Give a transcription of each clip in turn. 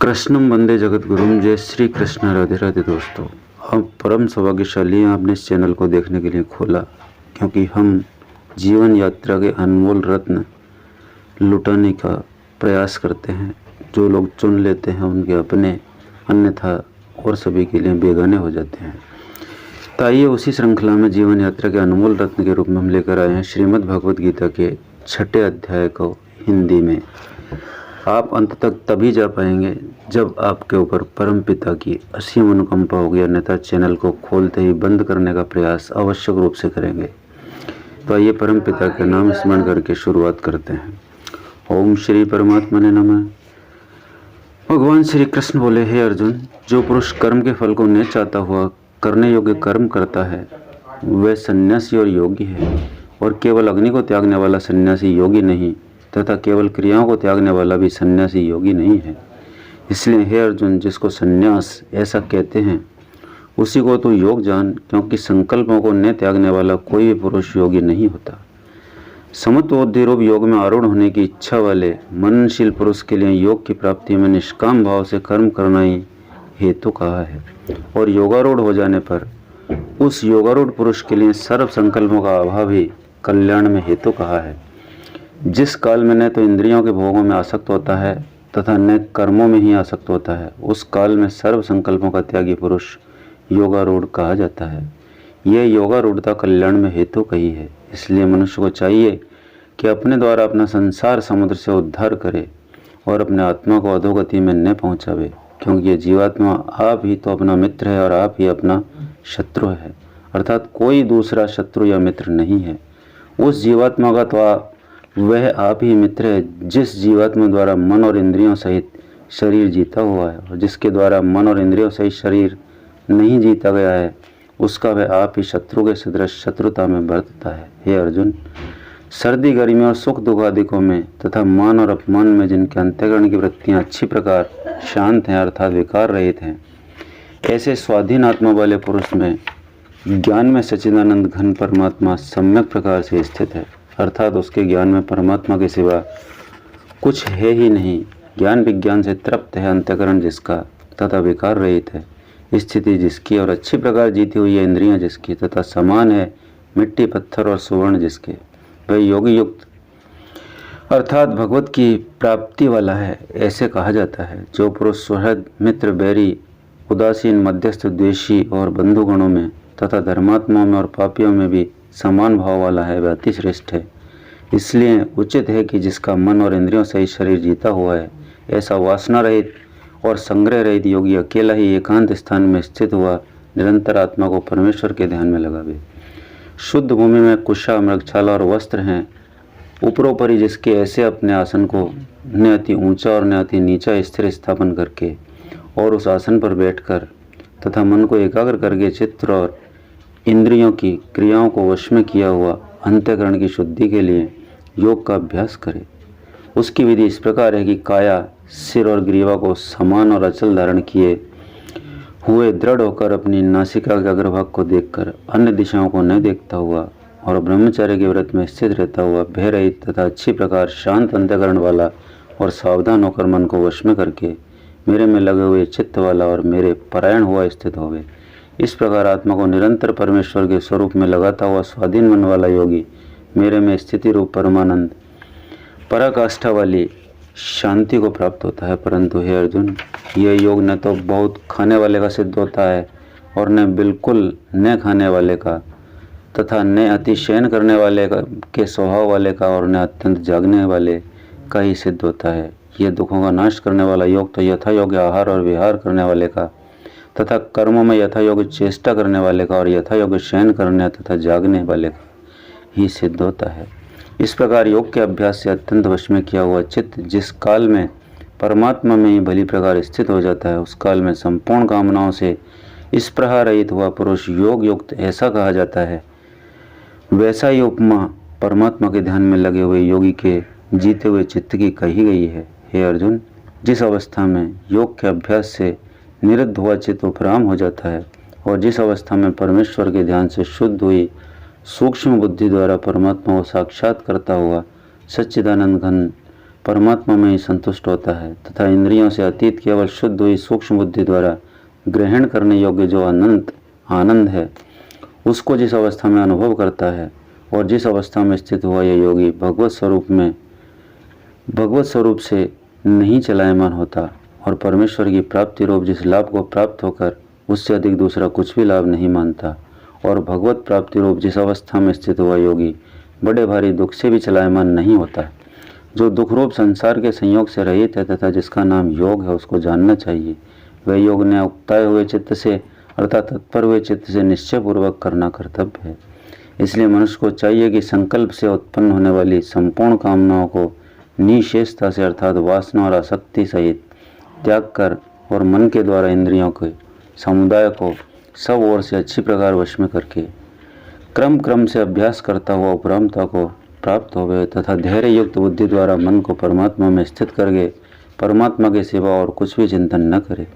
कृष्णम वंदे जगत गुरुम। जय श्री कृष्ण। राधे राधे दोस्तों, हम परम सौभाग्यशाली हैं आपने इस चैनल को देखने के लिए खोला, क्योंकि हम जीवन यात्रा के अनमोल रत्न लुटाने का प्रयास करते हैं। जो लोग चुन लेते हैं उनके अपने, अन्यथा और सभी के लिए बेगाने हो जाते हैं। तो आइए उसी श्रृंखला में जीवन यात्रा के अनमोल रत्न के रूप में हम लेकर आए हैं श्रीमद् भगवद गीता के 6ठे अध्याय को हिंदी में। आप अंत तक तभी जा पाएंगे जब आपके ऊपर परम पिता की असीम अनुकंपा होगी, अन्यथा चैनल को खोलते ही बंद करने का प्रयास आवश्यक रूप से करेंगे। तो आइए परम पिता के नाम स्मरण करके शुरुआत करते हैं। ओम श्री परमात्मा ने नमः। भगवान श्री कृष्ण बोले, हे अर्जुन, जो पुरुष कर्म के फल को न चाहता हुआ करने योग्य कर्म करता है वह सन्यासी और योगी है, और केवल अग्नि को त्यागने वाला सन्यासी योगी नहीं तथा केवल क्रियाओं को त्यागने वाला भी सन्यासी योगी नहीं है। इसलिए हे अर्जुन, जिसको सन्यास ऐसा कहते हैं उसी को तू योग जान, क्योंकि संकल्पों को न त्यागने वाला कोई भी पुरुष योगी नहीं होता। समत्वबुद्धि रूप योग में आरूढ़ होने की इच्छा वाले मननशील पुरुष के लिए योग की प्राप्ति में निष्काम भाव से कर्म करना ही हेतु कहा है, और योगारूढ़ हो जाने पर उस योगारूढ़ पुरुष के लिए सर्व संकल्पों का अभाव ही कल्याण में हेतु कहा है। जिस काल में न तो इंद्रियों के भोगों में आसक्त होता है तथा न कर्मों में ही आसक्त होता है, उस काल में सर्व संकल्पों का त्यागी पुरुष योगारूढ़ कहा जाता है। यह योगारूढ़ता कल्याण में हेतु कही है। इसलिए मनुष्य को चाहिए कि अपने द्वारा अपना संसार समुद्र से उद्धार करे और अपने आत्मा को अधोगति में न पहुँचावे, क्योंकि ये जीवात्मा आप ही तो अपना मित्र है और आप ही अपना शत्रु है, अर्थात कोई दूसरा शत्रु या मित्र नहीं है। उस जीवात्मा का तो वह आप ही मित्र है जिस जीवात्मा द्वारा मन और इंद्रियों सहित शरीर जीता हुआ है, और जिसके द्वारा मन और इंद्रियों सहित शरीर नहीं जीता गया है उसका वह आप ही शत्रु के सदृश शत्रुता में बरतता है। हे अर्जुन, सर्दी गर्मी और सुख दुख आदिकों में तथा मान और अपमान में जिनके अंतःकरण की वृत्तियाँ अच्छी प्रकार शांत हैं अर्थात विकार रहित हैं, ऐसे स्वाधीन आत्मा वाले पुरुष में ज्ञान में सच्चिदानंद घन परमात्मा सम्यक प्रकार से स्थित है, अर्थात उसके ज्ञान में परमात्मा के सिवा कुछ है ही नहीं। ज्ञान विज्ञान से तृप्त है अंतःकरण जिसका तथा विकार रहित है स्थिति जिसकी, और अच्छी प्रकार जीती हुई है इंद्रियां जिसकी, तथा समान है मिट्टी पत्थर और सुवर्ण जिसके, वह योगी युक्त अर्थात भगवत की प्राप्ति वाला है ऐसे कहा जाता है। जो पुरुष सुहृद मित्र बैरी उदासीन मध्यस्थ द्वेषी और बंधुगणों में तथा धर्मात्माओं में और पापियों में भी समान भाव वाला है वह अति श्रेष्ठ है। इसलिए उचित है कि जिसका मन और इंद्रियों सहित शरीर जीता हुआ है ऐसा वासना रहित और संग्रह रहित योगी अकेला ही एकांत स्थान में स्थित हुआ निरंतर आत्मा को परमेश्वर के ध्यान में लगावे। शुद्ध भूमि में कुशा मृगछाला और वस्त्र हैं, ऊपरोपरि जिसके ऐसे अपने आसन को न अति ऊंचा और न अति नीचा स्थिर स्थापन करके और उस आसन पर बैठकर तथा मन को एकाग्र करके चित्त और इंद्रियों की क्रियाओं को वश में किया हुआ अंतःकरण की शुद्धि के लिए योग का अभ्यास करे। उसकी विधि इस प्रकार है कि काया सिर और ग्रीवा को समान और अचल धारण किए हुए दृढ़ होकर अपनी नासिका के अग्रभाग को देखकर अन्य दिशाओं को न देखता हुआ और ब्रह्मचर्य के व्रत में स्थित रहता हुआ भय रहित तथा अच्छी प्रकार शांत अंतःकरण वाला और सावधान होकर मन को वश में करके मेरे में लगे हुए चित्त वाला और मेरे परायण हुआ स्थित होवे। इस प्रकार आत्मा को निरंतर परमेश्वर के स्वरूप में लगाता हुआ स्वाधीन मन वाला योगी मेरे में स्थिति रूप परमानंद पराकाष्ठा वाली शांति को प्राप्त होता है। परंतु हे अर्जुन, यह योग न तो बहुत खाने वाले का सिद्ध होता है और न बिल्कुल न खाने वाले का तथा न अति शयन करने वाले का के स्वभाव वाले का और न अत्यंत जागने वाले का ही सिद्ध होता है। यह दुखों का नाश करने वाला योग तो यथा योग्य आहार और विहार करने वाले का तथा कर्मों में यथा योग्य चेष्टा करने वाले का और यथा योग्य शयन करने तथा जागने वाले का ही सिद्ध होता है। इस प्रकार योग के अभ्यास से अत्यंत वश में किया हुआ चित्त जिस काल में परमात्मा में ही भली प्रकार स्थित हो जाता है, उस काल में संपूर्ण कामनाओं से इस प्रकार रहित हुआ पुरुष योग युक्त ऐसा कहा जाता है। वैसा ही उपमा परमात्मा के ध्यान में लगे हुए योगी के जीते हुए चित्त की कही गई है। हे अर्जुन, जिस अवस्था में योग के अभ्यास से निरुद्ध हुआ चित्त उपराम हो जाता है और जिस अवस्था में परमेश्वर के ध्यान से शुद्ध हुई सूक्ष्म बुद्धि द्वारा परमात्मा को साक्षात करता हुआ सच्चिदानंद घन परमात्मा में ही संतुष्ट होता है तथा इंद्रियों से अतीत केवल शुद्ध हुई सूक्ष्म बुद्धि द्वारा ग्रहण करने योग्य जो अनंत आनंद है उसको जिस अवस्था में अनुभव करता है और जिस अवस्था में स्थित हुआ यह योगी भगवत स्वरूप से नहीं चलायमान होता और परमेश्वर की प्राप्ति रूप जिस लाभ को प्राप्त होकर उससे अधिक दूसरा कुछ भी लाभ नहीं मानता और भगवत प्राप्ति रूप जिस अवस्था में स्थित हुआ योगी बड़े भारी दुख से भी चलायमान नहीं होता। जो दुख रूप संसार के संयोग से रहित है तथा जिसका नाम योग है उसको जानना चाहिए। वह योग ने उक्ताए हुए चित्त से अर्थात तत्पर हुए चित्त से निश्चय पूर्वक करना कर्तव्य है। इसलिए मनुष्य को चाहिए कि संकल्प से उत्पन्न होने वाली संपूर्ण कामनाओं को निशेषता से अर्थात वासना और आसक्ति सहित त्याग कर और मन के द्वारा इंद्रियों के समुदाय को सब ओर से अच्छी प्रकार वश में करके क्रम से अभ्यास करता हुआ उपरामता को प्राप्त होवे तथा धैर्य युक्त बुद्धि द्वारा मन को परमात्मा में स्थित करके परमात्मा के सिवा और कुछ भी चिंतन न करे।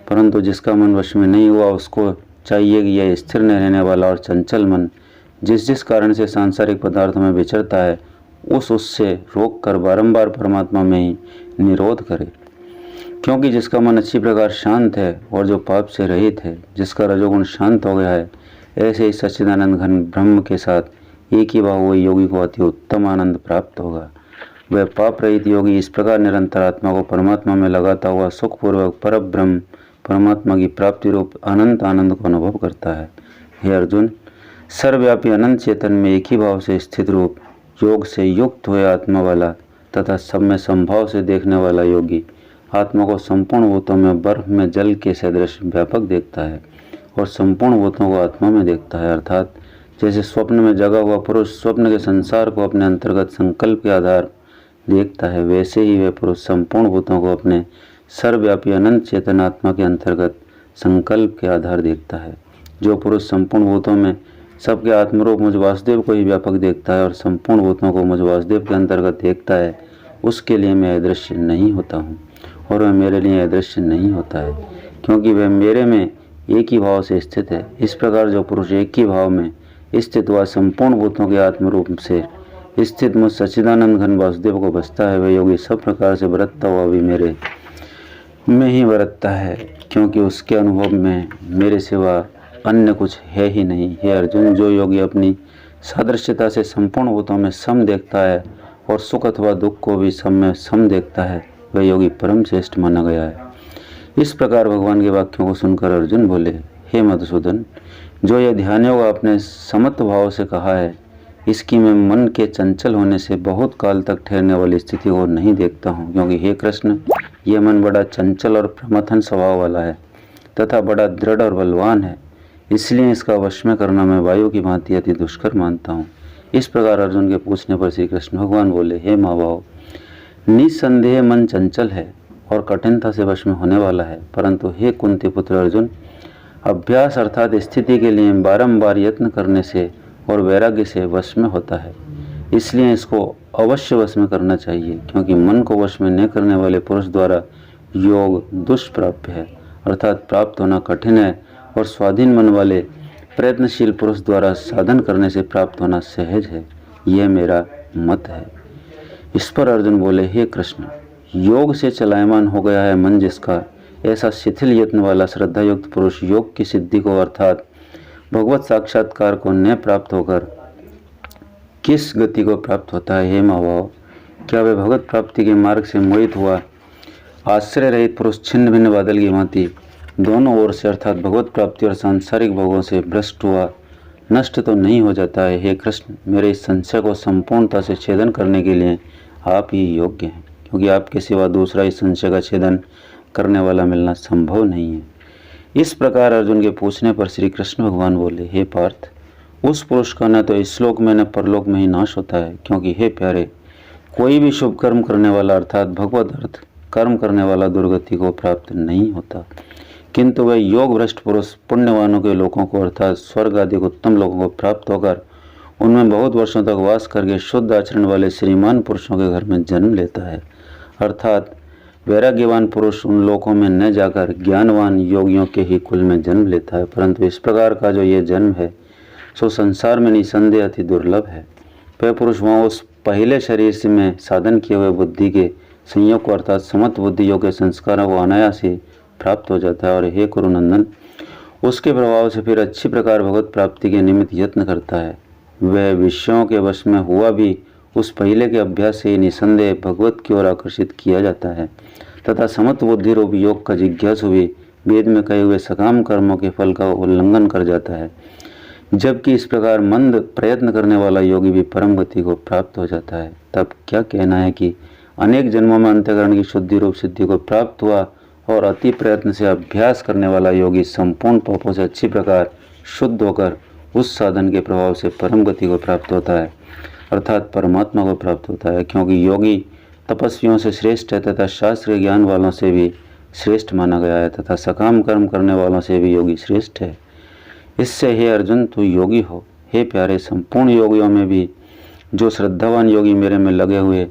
परंतु जिसका मन वश में नहीं हुआ उसको चाहिए कि यह स्थिर न रहने वाला और चंचल मन जिस कारण से सांसारिक पदार्थों में विचरता है उससे रोक कर बारंबार परमात्मा में ही निरोध करे। क्योंकि जिसका मन अच्छी प्रकार शांत है और जो पाप से रहित है, जिसका रजोगुण शांत हो गया है, ऐसे ही सच्चिदानंद घन ब्रह्म के साथ एक ही भाव हुए योगी को अति उत्तम आनंद प्राप्त होगा। वह पाप रहित योगी इस प्रकार निरंतर आत्मा को परमात्मा में लगाता हुआ सुखपूर्वक पर ब्रह्म परमात्मा की प्राप्ति रूप अनंत आनंद को अनुभव करता है। हे अर्जुन, सर्वव्यापी अनंत चेतन में एक ही भाव से स्थित रूप योग से युक्त हुए आत्मा वाला तथा सब में संभाव से देखने वाला योगी आत्मा को संपूर्ण भूतों में बर्फ में जल के सदृश व्यापक देखता है और संपूर्ण भूतों को आत्मा में देखता है। अर्थात जैसे स्वप्न में जगा हुआ पुरुष स्वप्न के संसार को अपने अंतर्गत संकल्प के आधार देखता है, वैसे ही वह पुरुष संपूर्ण भूतों को अपने सर्वव्यापी अनंत चेतन आत्मा के अंतर्गत संकल्प के आधार देखता है। जो पुरुष संपूर्ण भूतों में सबके आत्मरूप मुझ वासुदेव को ही व्यापक देखता है और संपूर्ण भूतों को मुझ वासुदेव के अंतर्गत देखता है, उसके लिए मैं अदृश्य नहीं होता हूँ और वह मेरे लिए अदृश्य नहीं होता है, क्योंकि वह मेरे में एक ही भाव से स्थित है। इस प्रकार जो पुरुष एक ही भाव में स्थित हुआ संपूर्ण भूतों के आत्मरूप से स्थित मुझ सच्चिदानंद घन वासुदेव को बसता है, वह योगी सब प्रकार से बरतता हुआ भी मेरे में ही बरतता है, क्योंकि उसके अनुभव में मेरे सिवा अन्य कुछ है ही नहीं। हे अर्जुन, जो योगी अपनी सादृश्यता से संपूर्ण भूतों में सम देखता है और सुख अथवा दुख को भी सब में सम देखता है, वह योगी परम श्रेष्ठ माना गया है। इस प्रकार भगवान के वाक्यों को सुनकर अर्जुन बोले, हे मधुसूदन, जो यह ध्यान योग आपने समत्व भाव से कहा है, इसकी मैं मन के चंचल होने से बहुत काल तक ठहरने वाली स्थिति को नहीं देखता हूँ, क्योंकि हे कृष्ण, यह मन बड़ा चंचल और प्रमथन स्वभाव वाला है तथा बड़ा दृढ़ और बलवान है, इसलिए इसका वश में करना मैं वायु की भांति अति दुष्कर मानता हूँ। इस प्रकार अर्जुन के पूछने पर श्री कृष्ण भगवान बोले, हे महाभाव, निसंदेह मन चंचल है और कठिनता से वश में होने वाला है, परंतु हे कुंती पुत्र अर्जुन, अभ्यास अर्थात स्थिति के लिए बारंबार यत्न करने से और वैराग्य से वश में होता है। इसलिए इसको अवश्य वश में करना चाहिए, क्योंकि मन को वश में न करने वाले पुरुष द्वारा योग दुष्प्राप्य है, अर्थात प्राप्त होना कठिन है, और स्वाधीन मन वाले प्रयत्नशील पुरुष द्वारा साधन करने से प्राप्त होना सहज है। यह मेरा मत है। इस पर अर्जुन बोले, हे कृष्ण, योग से चलायमान हो गया है मन जिसका, ऐसा शिथिल यत्न वाला श्रद्धा युक्त पुरुष योग की सिद्धि को अर्थात भगवत साक्षात्कार को न प्राप्त होकर किस गति को प्राप्त होता है। हे महाभाव, क्या वह भगवत प्राप्ति के मार्ग से मोहित हुआ आश्रय रहित पुरुष छिन्न भिन्न बादल की भांति दोनों ओर से अर्थात भगवत प्राप्ति और सांसारिक भोगों से भ्रष्ट हुआ नष्ट तो नहीं हो जाता है। हे कृष्ण, मेरे इस संशय को संपूर्णता से छेदन करने के लिए आप ही योग्य हैं, क्योंकि आपके सिवा दूसरा इस संशय का छेदन करने वाला मिलना संभव नहीं है। इस प्रकार अर्जुन के पूछने पर श्री कृष्ण भगवान बोले, हे पार्थ, उस पुरुष का न तो इस श्लोक में न परलोक में ही नाश होता है, क्योंकि हे प्यारे, कोई भी शुभ कर्म करने वाला अर्थात भगवत अर्थ कर्म करने वाला दुर्गति को प्राप्त नहीं होता, किंतु वह योग भ्रष्ट पुरुष पुण्यवानों के लोगों को अर्थात स्वर्ग आदि उत्तम लोगों को प्राप्त होकर उनमें बहुत वर्षों तक वास करके शुद्ध आचरण वाले श्रीमान पुरुषों के घर में जन्म लेता है। अर्थात वैराग्यवान पुरुष उन लोकों में न जाकर ज्ञानवान योगियों के ही कुल में जन्म लेता है, परंतु इस प्रकार का जो ये जन्म है सो संसार में निसंदेह अति दुर्लभ है। वह पुरुष वहाँ उस पहले शरीर से में साधन किए हुए बुद्धि के संयोग को अर्थात समत्व बुद्धि योग के संस्कारों को अनायास ही प्राप्त हो जाता है। और हे कुरुनंदन, उसके प्रभाव से फिर अच्छी प्रकार भगवत प्राप्ति के निमित्त यत्न करता है। वह विषयों के वश में हुआ भी उस पहले के अभ्यास से निसंदेह भगवत की ओर आकर्षित किया जाता है तथा समत्व बुद्धि रूप योग का जिज्ञासु भी वेद में कहे हुए सकाम कर्मों के फल का उल्लंघन कर जाता है। जबकि इस प्रकार मंद प्रयत्न करने वाला योगी भी परम गति को प्राप्त हो जाता है। तब क्या कहना है कि अनेक जन्मों में अंतःकरण की शुद्धि रूप सिद्धि को प्राप्त हुआ और अति प्रयत्न से अभ्यास करने वाला योगी संपूर्ण पापों से अच्छी प्रकार शुद्ध होकर उस साधन के प्रभाव से परम गति को प्राप्त होता है अर्थात परमात्मा को प्राप्त होता है। क्योंकि योगी तपस्वियों से श्रेष्ठ है तथा शास्त्र ज्ञान वालों से भी श्रेष्ठ माना गया है तथा सकाम कर्म करने वालों से भी योगी श्रेष्ठ है। इससे हे अर्जुन, तू योगी हो। हे प्यारे, संपूर्ण योगियों में भी जो श्रद्धावान योगी मेरे में लगे हुए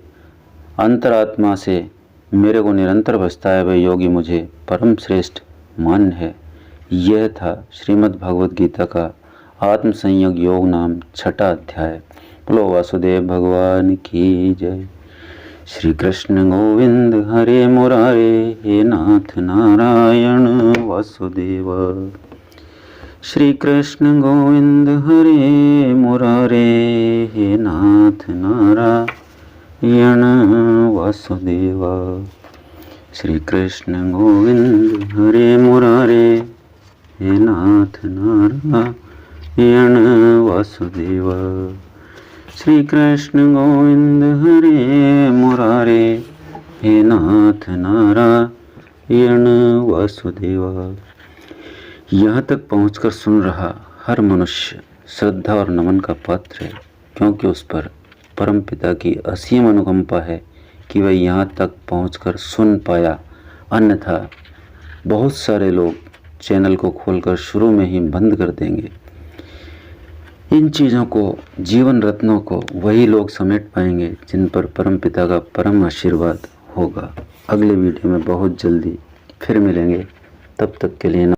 अंतरात्मा से मेरे को निरंतर भजता है, वह योगी मुझे परम श्रेष्ठ मान्य है। यह था श्रीमद् भगवद गीता का आत्म संयोग योग नाम 6वां अध्याय। बोलो वासुदेव भगवान की जय। श्री कृष्ण गोविंद हरे मुरारे, हे नाथ नारायण वासुदेव। श्री कृष्ण गोविंद हरे मुरारे, हे नाथ नारायण वासुदेव। श्री कृष्ण गोविंद हरे मुरारे, हे नाथ नारायण वासुदेव। श्री कृष्ण गोविंद हरे मुरारे, हे नाथ नारायण वासुदेव। यहाँ तक पहुँचकर सुन रहा हर मनुष्य श्रद्धा और नमन का पात्र है, क्योंकि उस पर परम पिता की असीम अनुकंपा है कि वह यहाँ तक पहुँचकर सुन पाया। अन्यथा बहुत सारे लोग चैनल को खोलकर शुरू में ही बंद कर देंगे। इन चीज़ों को, जीवन रत्नों को वही लोग समेट पाएंगे जिन पर परम पिता का परम आशीर्वाद होगा। अगले वीडियो में बहुत जल्दी फिर मिलेंगे। तब तक के लिए